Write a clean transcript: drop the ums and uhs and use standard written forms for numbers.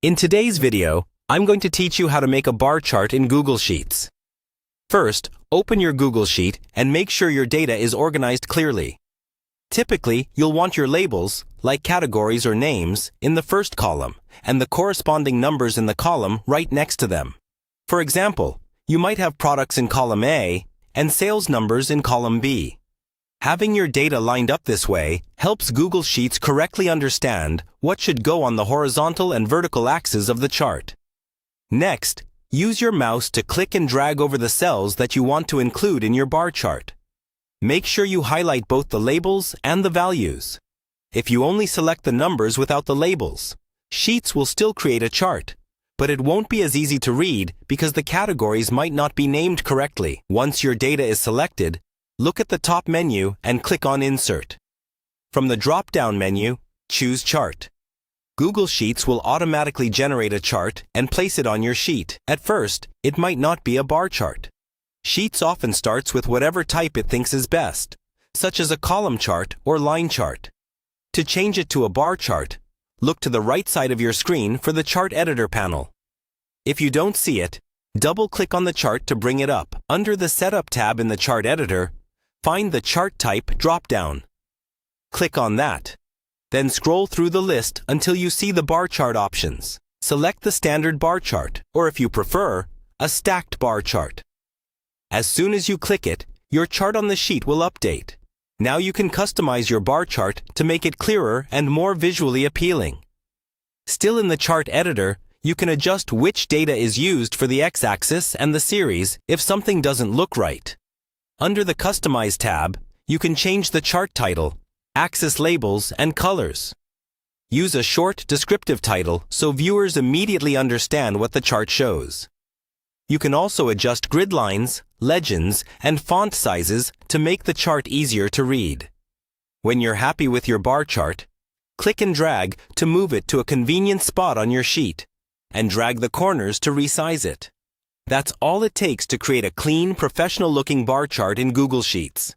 In today's video, I'm going to teach you how to make a bar chart in Google Sheets. First, open your Google Sheet and make sure your data is organized clearly. Typically, you'll want your labels, like categories or names, in the first column, and the corresponding numbers in the column right next to them. For example, you might have products in column A and sales numbers in column B. Having your data lined up this way helps Google Sheets correctly understand what should go on the horizontal and vertical axes of the chart. Next, use your mouse to click and drag over the cells that you want to include in your bar chart. Make sure you highlight both the labels and the values. If you only select the numbers without the labels, Sheets will still create a chart, but it won't be as easy to read because the categories might not be named correctly. Once your data is selected, look at the top menu and click on Insert. From the drop-down menu, choose Chart. Google Sheets will automatically generate a chart and place it on your sheet. At first, it might not be a bar chart. Sheets often starts with whatever type it thinks is best, such as a column chart or line chart. To change it to a bar chart, look to the right side of your screen for the Chart Editor panel. If you don't see it, double-click on the chart to bring it up. Under the Setup tab in the Chart Editor, find the Chart Type drop-down. Click on that. Then scroll through the list until you see the bar chart options. Select the standard bar chart, or if you prefer, a stacked bar chart. As soon as you click it, your chart on the sheet will update. Now you can customize your bar chart to make it clearer and more visually appealing. Still in the Chart Editor, you can adjust which data is used for the x-axis and the series if something doesn't look right. Under the Customize tab, you can change the chart title, axis labels, and colors. Use a short, descriptive title so viewers immediately understand what the chart shows. You can also adjust grid lines, legends, and font sizes to make the chart easier to read. When you're happy with your bar chart, click and drag to move it to a convenient spot on your sheet, and drag the corners to resize it. That's all it takes to create a clean, professional-looking bar chart in Google Sheets.